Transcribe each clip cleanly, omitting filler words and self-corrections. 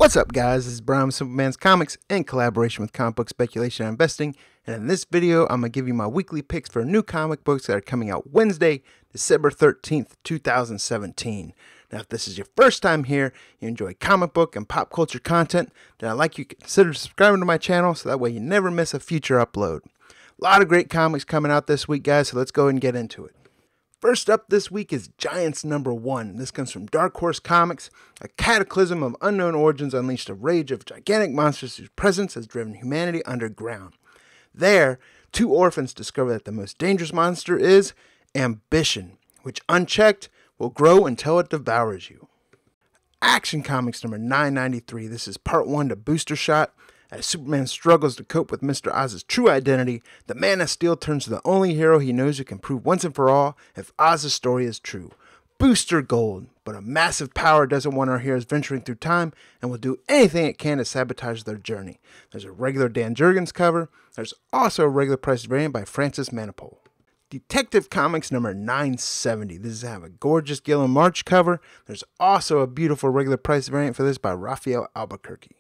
What's up, guys? This is Brian with Simpleman's Comics in collaboration with Comic Book Speculation and Investing. And in this video, I'm going to give you my weekly picks for new comic books that are coming out Wednesday, December 13th, 2017. Now, if this is your first time here, you enjoy comic book and pop culture content, then I'd like you to consider subscribing to my channel so that way you never miss a future upload. A lot of great comics coming out this week, guys, so let's go ahead and get into it. First up this week is Giants #1. This comes from Dark Horse Comics. A cataclysm of unknown origins unleashed a rage of gigantic monsters whose presence has driven humanity underground. There, two orphans discover that the most dangerous monster is ambition, which unchecked will grow until it devours you. Action Comics #993. This is part 1 to Booster Shot. As Superman struggles to cope with Mr. Oz's true identity, the Man of Steel turns to the only hero he knows who can prove once and for all if Oz's story is true. Booster Gold. But a massive power doesn't want our heroes venturing through time and will do anything it can to sabotage their journey. There's a regular Dan Jurgens cover. There's also a regular priced variant by Francis Manapul. Detective Comics #970. This is a gorgeous Gillen March cover. There's also a beautiful regular price variant for this by Raphael Albuquerque.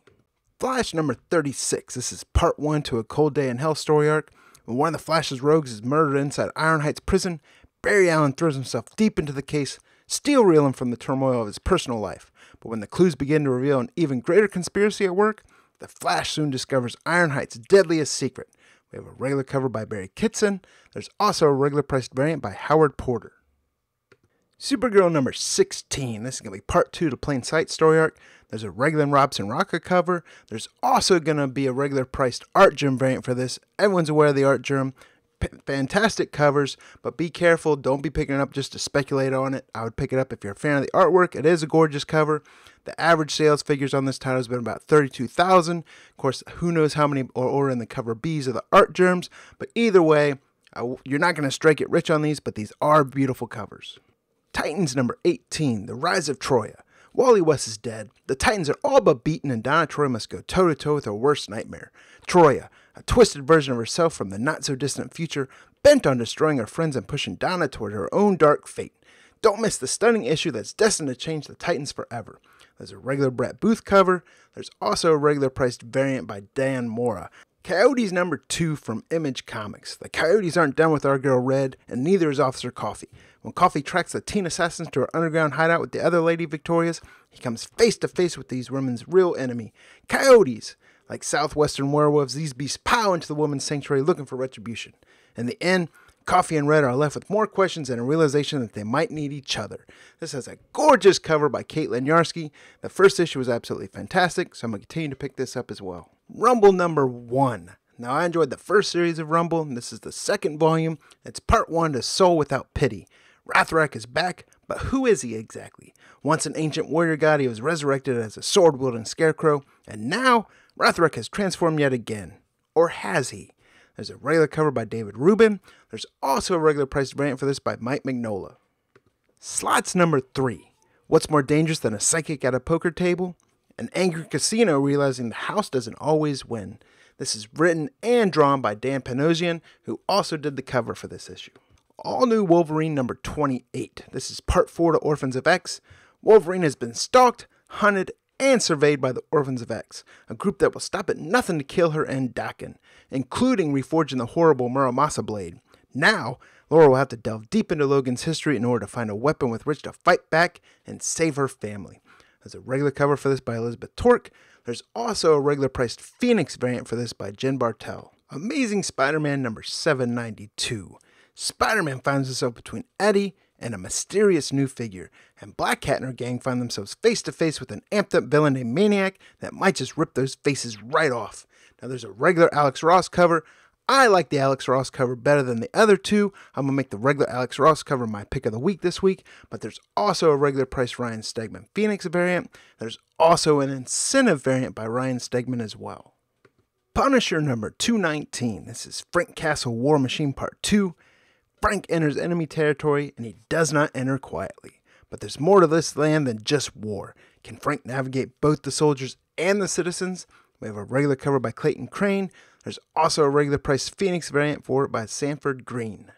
Flash #36. This is part 1 to a Cold Day in Hell story arc. When one of the Flash's rogues is murdered inside Iron Heights prison, Barry Allen throws himself deep into the case, steel reeling from the turmoil of his personal life. But when the clues begin to reveal an even greater conspiracy at work, the Flash soon discovers Iron Heights' deadliest secret. We have a regular cover by Barry Kitson. There's also a regular priced variant by Howard Porter. Supergirl #16. This is going to be part 2 to Plain Sight story arc. There's a regular Robson Roca cover. There's also going to be a regular priced Art Germ variant for this. Everyone's aware of the Art Germ. Fantastic covers, but be careful. Don't be picking it up just to speculate on it. I would pick it up if you're a fan of the artwork. It is a gorgeous cover. The average sales figures on this title has been about 32,000. Of course, who knows how many are ordering the cover Bs of the Art Germs, but either way, you're not going to strike it rich on these, but these are beautiful covers. Titans #18, The Rise of Troya. Wally West is dead. The Titans are all but beaten, and Donna Troy must go toe-to-toe with her worst nightmare. Troya, a twisted version of herself from the not-so-distant future, bent on destroying her friends and pushing Donna toward her own dark fate. Don't miss the stunning issue that's destined to change the Titans forever. There's a regular Brett Booth cover. There's also a regular priced variant by Dan Mora. Coyotes #2 from Image Comics. The Coyotes aren't done with our girl Red, and neither is Officer Coffee. When Coffee tracks the teen assassins to her underground hideout with the other Lady Victorias, he comes face to face with these women's real enemy, Coyotes. Like southwestern werewolves, these beasts pow into the woman's sanctuary looking for retribution. In the end, Coffee and Red are left with more questions and a realization that they might need each other. This has a gorgeous cover by Caitlin Yarsky. The first issue was absolutely fantastic, so I'm going to continue to pick this up as well. Rumble #1. Now, I enjoyed the first series of Rumble, and this is the second volume. It's part 1 to Soul Without Pity. Rathrak is back, but who is he exactly? Once an ancient warrior god, he was resurrected as a sword-wielding scarecrow, and now Rathrak has transformed yet again. Or has he? There's a regular cover by David Rubin. There's also a regular priced variant for this by Mike Mignola. Slots #3. What's more dangerous than a psychic at a poker table? An angry casino realizing the house doesn't always win. This is written and drawn by Dan Panosian, who also did the cover for this issue. All new Wolverine #28. This is part 4 to Orphans of X. Wolverine has been stalked, hunted, and surveyed by the Orphans of X, a group that will stop at nothing to kill her and Dakin, including reforging the horrible Muramasa blade. Now, Laura will have to delve deep into Logan's history in order to find a weapon with which to fight back and save her family. There's a regular cover for this by Elizabeth Torque. There's also a regular priced Phoenix variant for this by Jen Bartel. Amazing Spider-Man #792. Spider-Man finds himself between Eddie and a mysterious new figure, and Black Cat and her gang find themselves face to face with an amped up villain named Maniac that might just rip those faces right off. Now, there's a regular Alex Ross cover. I like the Alex Ross cover better than the other two. I'm going to make the regular Alex Ross cover my pick of the week this week, but there's also a regular price Ryan Stegman Phoenix variant. There's also an incentive variant by Ryan Stegman as well. Punisher #219. This is Frank Castle War Machine Part 2. Frank enters enemy territory, and he does not enter quietly. But there's more to this land than just war. Can Frank navigate both the soldiers and the citizens? We have a regular cover by Clayton Crane. There's also a regular price Phoenix variant for it by Sanford Green.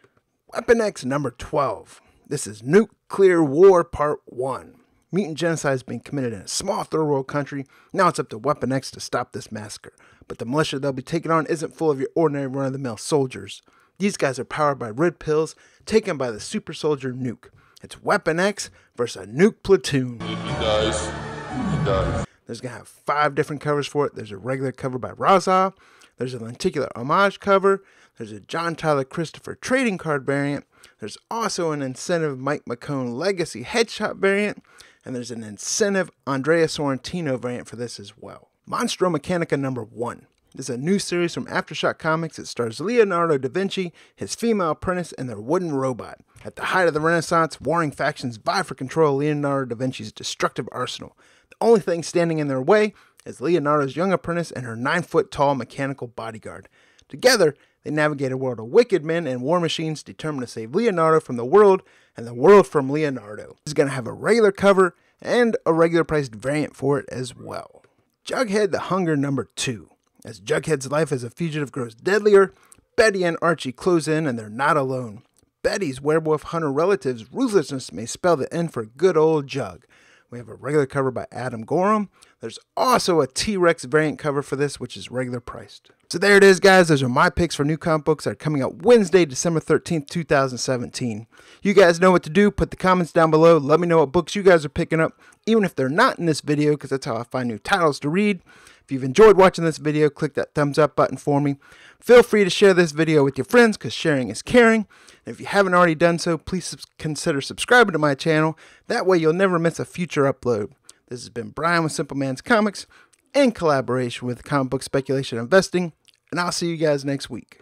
Weapon X #12. This is Nuclear War Part 1. Mutant genocide is being committed in a small third world country. Now it's up to Weapon X to stop this massacre. But the militia they'll be taking on isn't full of your ordinary run-of-the-mill soldiers. These guys are powered by red pills taken by the super soldier Nuke. It's Weapon X versus a nuke platoon. If he dies, he dies. There's going to have 5 different covers for it. There's a regular cover by Raza. There's a lenticular homage cover. There's a John Tyler Christopher trading card variant. There's also an incentive Mike McCone legacy headshot variant. And there's an incentive Andrea Sorrentino variant for this as well. Monstro Mechanica number 1. This is a new series from Aftershock Comics. It stars Leonardo da Vinci, his female apprentice, and their wooden robot. At the height of the Renaissance, warring factions vie for control of Leonardo da Vinci's destructive arsenal. The only thing standing in their way is Leonardo's young apprentice and her 9-foot-tall mechanical bodyguard. Together, they navigate a world of wicked men and war machines determined to save Leonardo from the world and the world from Leonardo. This is going to have a regular cover and a regular priced variant for it as well. Jughead the Hunger number 2. As Jughead's life as a fugitive grows deadlier, Betty and Archie close in and they're not alone. Betty's werewolf hunter relative's ruthlessness may spell the end for good old Jug. We have a regular cover by Adam Gorham. There's also a T-Rex variant cover for this, which is regular priced. So there it is, guys. Those are my picks for new comic books that are coming out Wednesday, December 13th, 2017. You guys know what to do. Put the comments down below. Let me know what books you guys are picking up, even if they're not in this video, because that's how I find new titles to read. If you've enjoyed watching this video, click that thumbs up button for me. Feel free to share this video with your friends, because sharing is caring. And if you haven't already done so, please consider subscribing to my channel. That way you'll never miss a future upload. This has been Brian with Simpleman's Comics, in collaboration with Comic Book Speculation Investing, and I'll see you guys next week.